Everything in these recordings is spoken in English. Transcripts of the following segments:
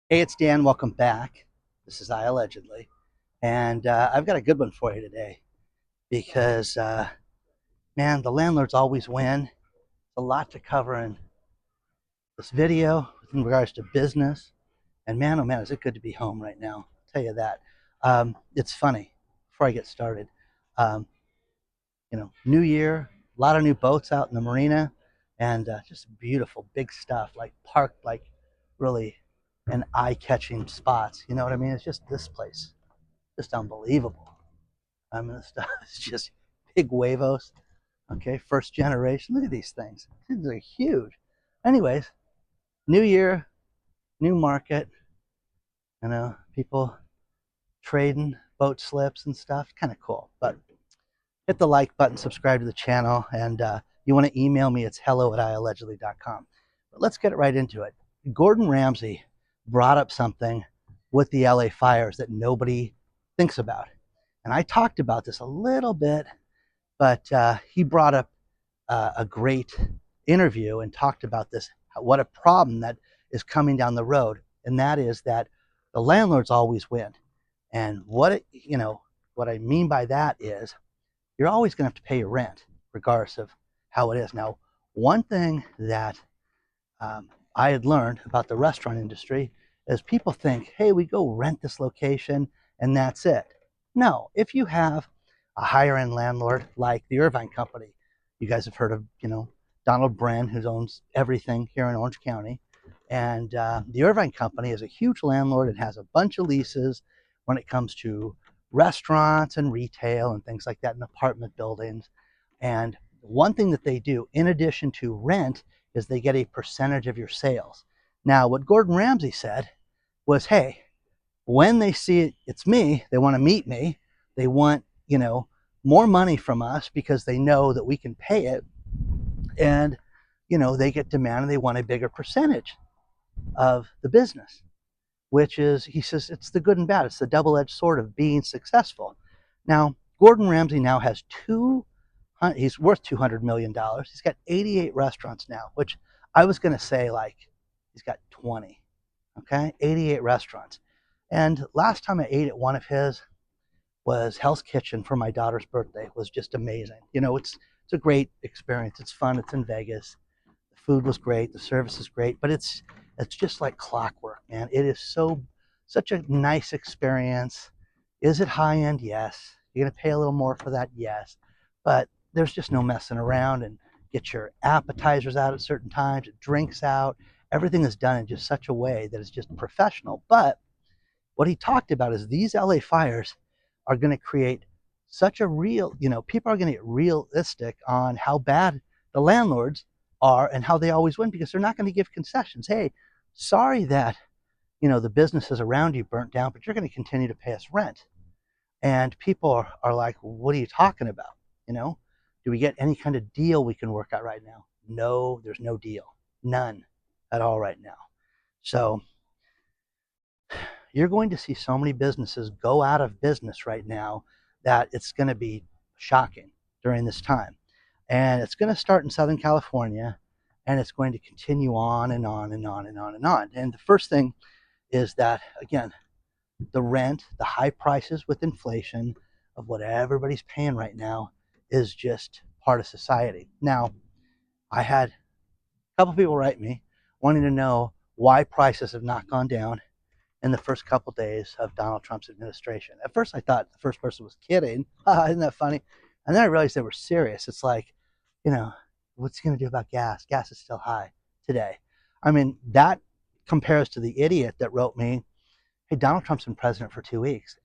Hey, it's Dan. Welcome back. This is I Allegedly. And I've got a good one for you today because, man, the landlords always win. A lot to cover in this video in regards to business. And man, oh man, is it good to be home right now. I'll tell you that. It's funny, before I get started, um, new year, a lot of new boats out in the marina, and just beautiful, big stuff, like parked, like really and eye-catching spots. You know what I mean? It's just this place. Just unbelievable. I mean, this stuff is just big huevos. Okay, first generation. Look at these things. These are huge. Anyways, new year, new market. People trading boat slips and stuff. Kind of cool. But hit the like button, subscribe to the channel, and you want to email me, it's hello@iallegedly.com. But let's get right into it. Gordon Ramsay brought up something with the LA fires that nobody thinks about. And I talked about this a little bit, but he brought up a great interview and talked about this, what a problem that is coming down the road. And that is that the landlords always win. And what I mean by that is you're always going to have to pay your rent, regardless of how it is. Now, one thing that I had learned about the restaurant industry is people think, hey, we go rent this location and that's it. No, if you have a higher end landlord like the Irvine Company, you guys have heard of, Donald Bren, who owns everything here in Orange County. And the Irvine Company is a huge landlord. It has a bunch of leases when it comes to restaurants and retail and things like that, and apartment buildings. And one thing that they do, in addition to rent, is they get a percentage of your sales. Now, what Gordon Ramsay said was, hey, when they see it's me, they want to meet me. They want, more money from us because they know that we can pay it. And, they get demand and they want a bigger percentage of the business, which is, he says, it's the good and bad. It's the double-edged sword of being successful. Now, Gordon Ramsay now has he's worth $200 million. He's got 88 restaurants now, which I was going to say like he's got 20. Okay, 88 restaurants. And last time I ate at one of his was Hell's Kitchen for my daughter's birthday. It was just amazing. It's a great experience. It's fun. It's in Vegas. The food was great. The service is great, but it's just like clockwork, man. It is such a nice experience. Is it high end? Yes. You're gonna pay a little more for that? Yes. But there's just no messing around, and get your appetizers out at certain times, drinks out. Everything is done in just such a way that is just professional. But what he talked about is these LA fires are going to create such a real, people are going to get realistic on how bad the landlords are and how they always win, because they're not going to give concessions. Hey, sorry that, the businesses around you burnt down, but you're going to continue to pay us rent. And people are like, what are you talking about? Do we get any kind of deal we can work out right now? No, there's no deal. None at all right now. So you're going to see so many businesses go out of business right now that it's going to be shocking during this time. And it's going to start in Southern California, and it's going to continue on and on and on and on and on. And the first thing is that, again, the rent, the high prices with inflation of what everybody's paying right now is just part of society. Now, I had a couple people write me wanting to know why prices have not gone down in the first couple days of Donald Trump's administration. At first, I thought the first person was kidding. Isn't that funny? And then I realized they were serious. It's like, what's he going to do about gas? Gas is still high today. I mean, that compares to the idiot that wrote me, hey, Donald Trump's been president for 2 weeks.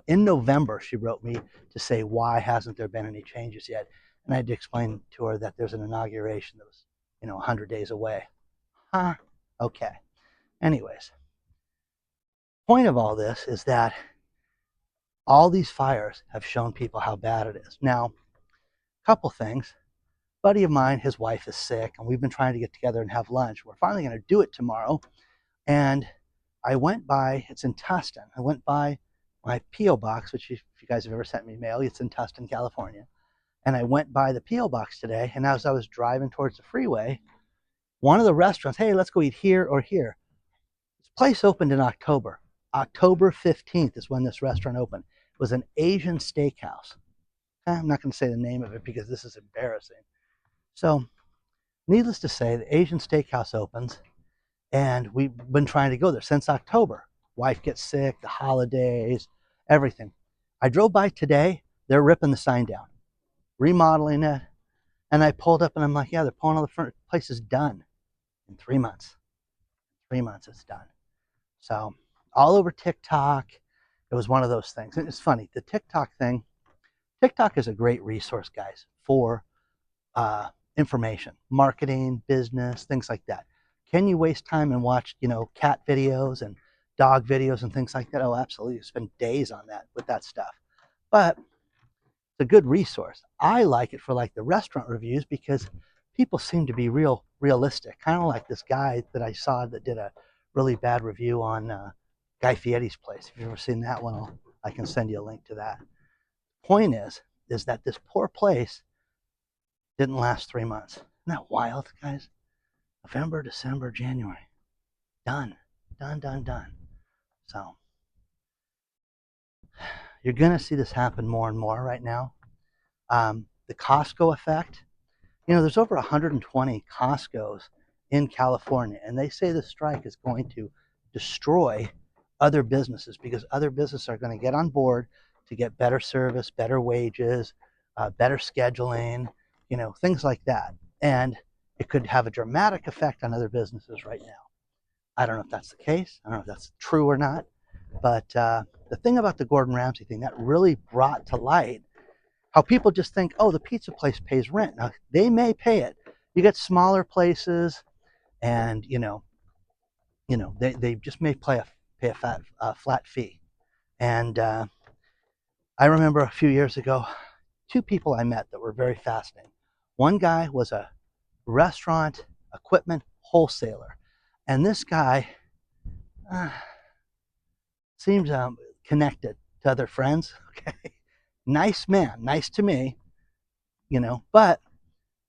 In November, she wrote me to say, why hasn't there been any changes yet? And I had to explain to her that there's an inauguration that was, 100 days away. Huh? Okay. Anyways, point of all this is that all these fires have shown people how bad it is. Now, a couple things. A buddy of mine, his wife is sick, and we've been trying to get together and have lunch. We're finally going to do it tomorrow. And I went by, it's in Tustin. I went by my P.O. box, which if you guys have ever sent me mail, it's in Tustin, California. And I went by the P.O. box today, and as I was driving towards the freeway, one of the restaurants, hey, let's go eat here or here. It's place opened in October. October 15th is when this restaurant opened. It was an Asian steakhouse. I'm not going to say the name of it because this is embarrassing. So, needless to say, the Asian steakhouse opens, and we've been trying to go there since October. Wife gets sick, the holidays, everything. I drove by today. They're ripping the sign down, remodeling it. And I pulled up and I'm like, yeah, they're pulling all the furniture. The place is done in 3 months. 3 months it's done. So all over TikTok, it was one of those things. And it's funny, the TikTok thing, TikTok is a great resource, guys, for information, marketing, business, things like that. Can you waste time and watch, cat videos and dog videos and things like that? Oh, absolutely. You spend days on that with that stuff. But it's a good resource. I like it for like the restaurant reviews because people seem to be realistic. Kind of like this guy that I saw that did a really bad review on Guy Fieri's place. If you've ever seen that one, I can send you a link to that. Point is that this poor place didn't last 3 months. Isn't that wild, guys? November, December, January. Done. Done. So you're going to see this happen more and more right now. The Costco effect. There's over 120 Costco's in California, and they say the strike is going to destroy other businesses because other businesses are going to get on board to get better service, better wages, better scheduling, things like that. And it could have a dramatic effect on other businesses right now. I don't know if that's the case. I don't know if that's true or not. But the thing about the Gordon Ramsay thing, that really brought to light how people just think, oh, the pizza place pays rent. Now, they may pay it. You get smaller places, and they just may pay a flat fee. And I remember a few years ago, two people I met that were very fascinating. One guy was a restaurant equipment wholesaler, and this guy seems connected to other friends. Okay, nice man, nice to me, but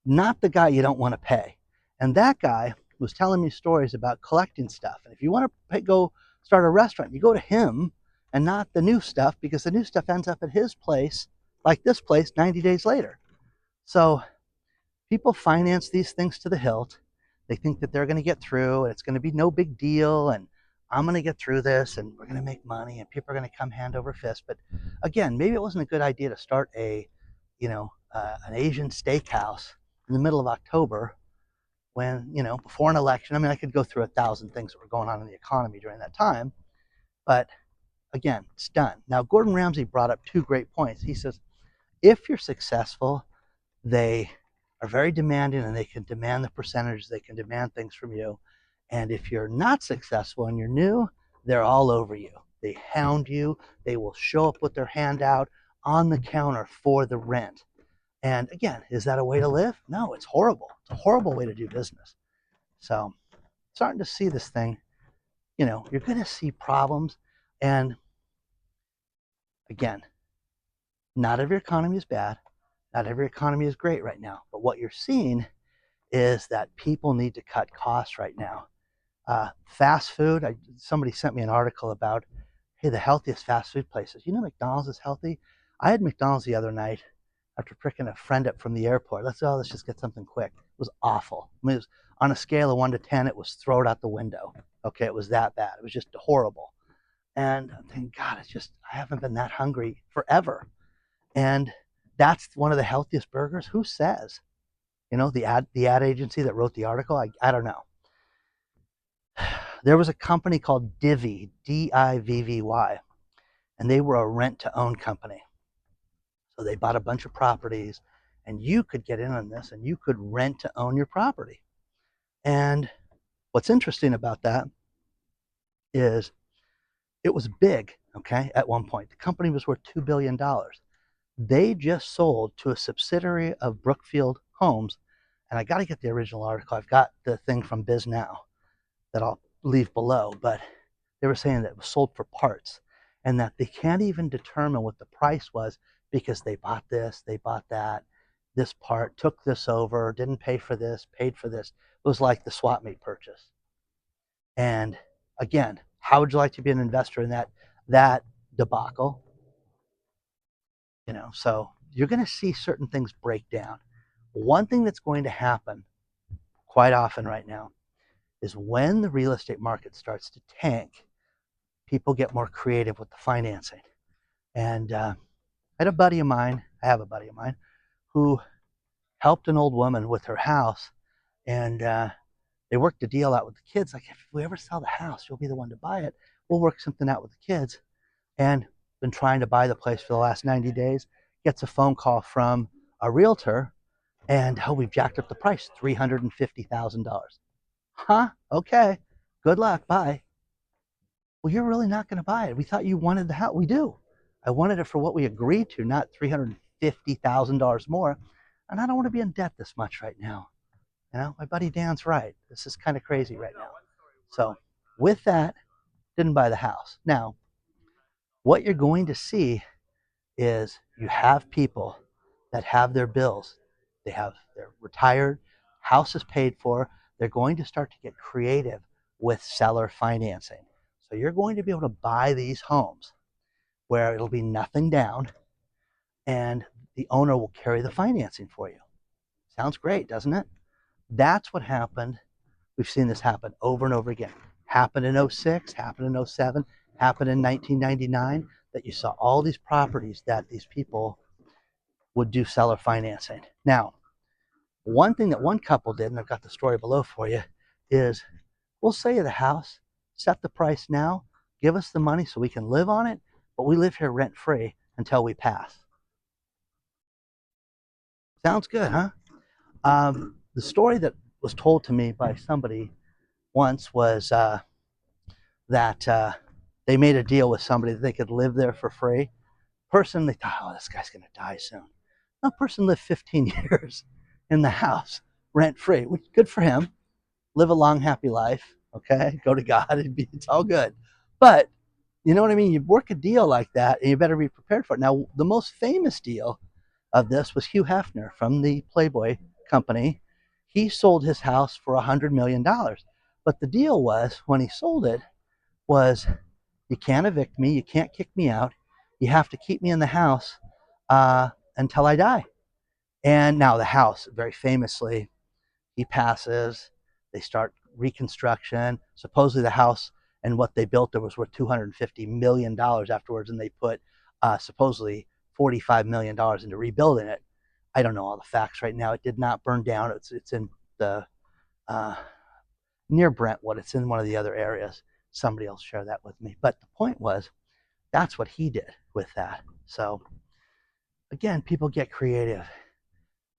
not the guy you don't want to pay. And that guy was telling me stories about collecting stuff. And if you want to go start a restaurant, you go to him and not the new stuff, because the new stuff ends up at his place, like this place, 90 days later. So people finance these things to the hilt. They think that they're going to get through and it's going to be no big deal. And I'm going to get through this and we're going to make money and people are going to come hand over fist. But again, maybe it wasn't a good idea to start an Asian steakhouse in the middle of October when, before an election. I mean, I could go through 1,000 things that were going on in the economy during that time, but again, it's done. Now, Gordon Ramsay brought up two great points. He says, if you're successful, they are very demanding and they can demand the percentages, they can demand things from you. And if you're not successful and you're new, they're all over you. They hound you. They will show up with their hand out on the counter for the rent. And again, is that a way to live? No, it's horrible. It's a horrible way to do business. So starting to see this thing, you're going to see problems. And again, not every economy is bad. Not every economy is great right now. But what you're seeing is that people need to cut costs right now. Fast food, somebody sent me an article about, hey, the healthiest fast food places. McDonald's is healthy. I had McDonald's the other night after picking a friend up from the airport. Let's just get something quick. It was awful. I mean, it was on a scale of 1 to 10, it was thrown out the window. Okay, it was that bad. It was just horrible. And I'm thinking, God, I haven't been that hungry forever. And that's one of the healthiest burgers. Who says? The ad agency that wrote the article, I don't know. There was a company called Divvy, Divvy, and they were a rent-to-own company. So they bought a bunch of properties, and you could get in on this, and you could rent to own your property. And what's interesting about that is it was big, okay, at one point. The company was worth $2 billion. They just sold to a subsidiary of Brookfield Homes, and I got to get the original article. I've got the thing from Biz Now that I'll leave below, but they were saying that it was sold for parts and that they can't even determine what the price was because they bought this, they bought that, this part, took this over, didn't pay for this, paid for this. It was like the swap meet purchase. And Again, how would you like to be an investor in that debacle? So you're going to see certain things break down. One thing that's going to happen quite often right now is when the real estate market starts to tank, people get more creative with the financing. And I have a buddy of mine who helped an old woman with her house, and they worked a deal out with the kids. Like, if we ever sell the house, you'll be the one to buy it. We'll work something out with the kids. And been trying to buy the place for the last 90 days. Gets a phone call from a realtor, and oh, we've jacked up the price, $350,000. Huh? Okay. Good luck. Bye. Well, you're really not going to buy it. We thought you wanted the house. We do. I wanted it for what we agreed to, not $350,000 more. And I don't want to be in debt this much right now. My buddy Dan's right. This is kind of crazy right now. So, with that, didn't buy the house. Now, what you're going to see is you have people that have their bills. They're retired, house is paid for. They're going to start to get creative with seller financing. So you're going to be able to buy these homes where it'll be nothing down and the owner will carry the financing for you. Sounds great, doesn't it? That's what happened. We've seen this happen over and over again. Happened in '06, happened in '07, happened in 1999, that you saw all these properties that these people would do seller financing. Now, one thing that one couple did, and I've got the story below for you, is we'll sell you the house, set the price now, give us the money so we can live on it, but we live here rent free until we pass. Sounds good, huh? The story that was told to me by somebody once was that they made a deal with somebody that they could live there for free. Person, they thought, oh, this guy's going to die soon. That person lived 15 years in the house rent free, which good for him. Live a long, happy life. Okay, go to God. It's all good. But you know what I mean? You work a deal like that, and you better be prepared for it. Now, the most famous deal of this was Hugh Hefner from the Playboy company. He sold his house for $100 million. But the deal was, when he sold it, was you can't evict me, you can't kick me out, you have to keep me in the house until I die. And now the house, very famously, he passes, they start reconstruction. Supposedly the house and what they built there was worth $250 million afterwards, and they put supposedly $45 million into rebuilding it. I don't know all the facts right now. It did not burn down. It's in the near Brentwood. It's in one of the other areas. Somebody else share that with me. But the point was, that's what he did with that. So again, people get creative.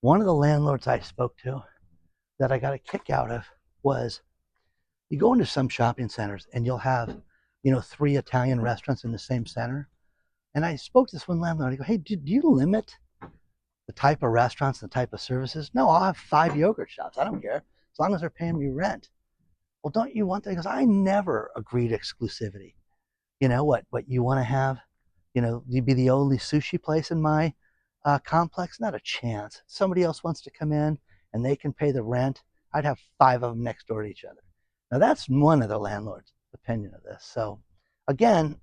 One of the landlords I spoke to that I got a kick out of was, you go into some shopping centers and you'll have, 3 Italian restaurants in the same center. And I spoke to this one landlord. I go, hey, do you limit the type of restaurants and the type of services? No, I'll have 5 yogurt shops. I don't care, as long as they're paying me rent. Well, don't you want that? He goes, I never agreed to exclusivity. What you want to have, you'd be the only sushi place in my complex? Not a chance. Somebody else wants to come in and they can pay the rent. I'd have 5 of them next door to each other. Now, that's one of the landlord's opinion of this. So, again,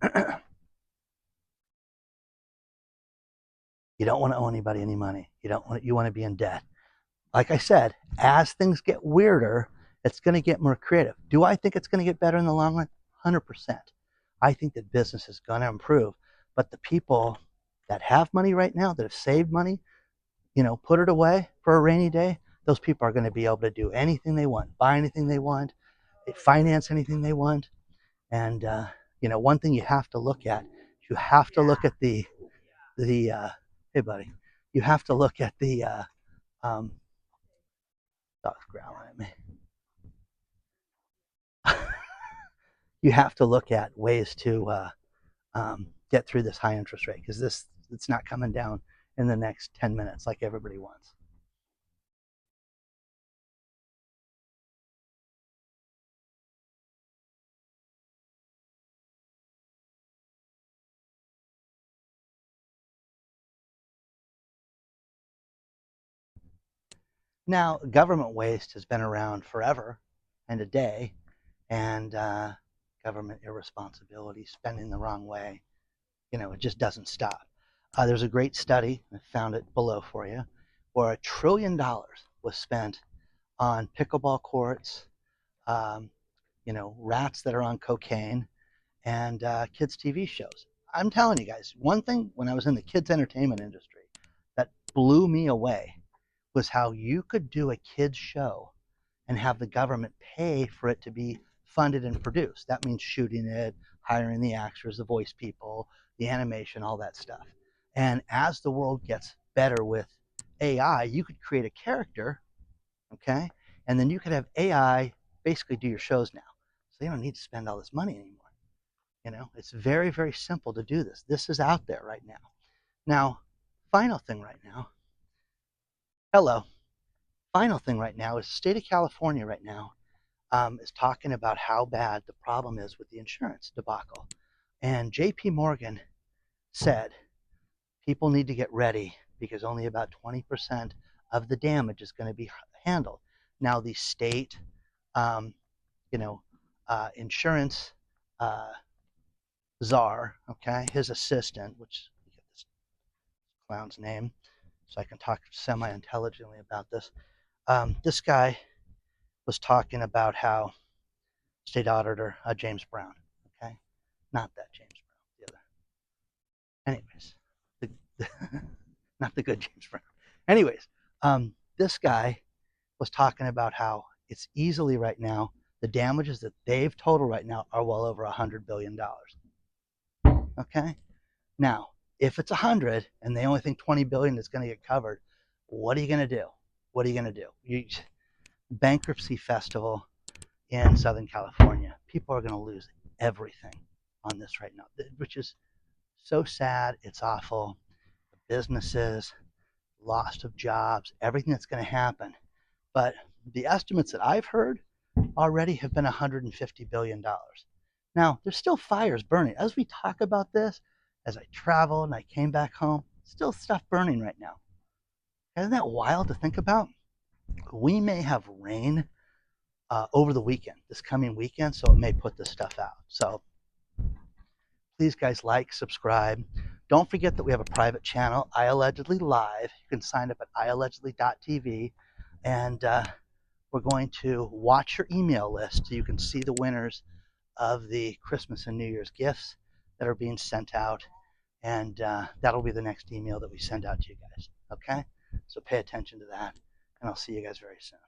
you don't want to owe anybody any money. You want to be in debt. Like I said, as things get weirder, it's going to get more creative. Do I think it's going to get better in the long run? 100%. I think that business is going to improve. But the people that have money right now, that have saved money, put it away for a rainy day, those people are going to be able to do anything they want, buy anything they want, finance anything they want. And, one thing you have to look at, you have to look at the hey, buddy, you have to look at the, dog's growling at me. You have to look at ways to get through this high interest rate, because it's not coming down in the next 10 minutes like everybody wants. Now, government waste has been around forever and a day, and government irresponsibility, spending the wrong way. It just doesn't stop. There's a great study, I found it below for you, where $1 trillion was spent on pickleball courts, um, rats that are on cocaine, and kids' TV shows. I'm telling you guys, one thing when I was in the kids' entertainment industry that blew me away was how you could do a kids' show and have the government pay for it to be funded and produced. That means shooting it, hiring the actors, the voice people, the animation, all that stuff. And as the world gets better with AI, you could create a character, okay? And then you could have AI basically do your shows now. So you don't need to spend all this money anymore. It's very, very simple to do this. This is out there right now. Now, final thing right now. Hello. Final thing right now is the state of California right now is talking about how bad the problem is with the insurance debacle. And JP Morgan said people need to get ready because only about 20% of the damage is going to be handled. Now, the state, um, insurance czar, okay, his assistant, which you get this clown's name, so I can talk semi-intelligently about this. This guy was talking about how state auditor James Brown, okay, not that James Brown, the other. Anyways, not the good James Brown. Anyways, this guy was talking about how it's easily right now the damages that they've totaled right now are well over $100 billion. Okay, now if it's 100 and they only think 20 billion is going to get covered, what are you going to do? What are you going to do? Bankruptcy festival in Southern California. People are going to lose everything on this right now, which is so sad. It's awful. Businesses, loss of jobs, everything that's going to happen. But the estimates that I've heard already have been $150 billion. Now, there's still fires burning. As we talk about this, as I travel and I came back home, still stuff burning right now. Isn't that wild to think about? We may have rain over the weekend, this coming weekend, so it may put this stuff out. So please, guys, like, subscribe. Don't forget that we have a private channel, I Allegedly Live. You can sign up at iallegedly.tv, and we're going to watch your email list so you can see the winners of the Christmas and New Year's gifts that are being sent out, and that'll be the next email that we send out to you guys, okay? So pay attention to that, and I'll see you guys very soon.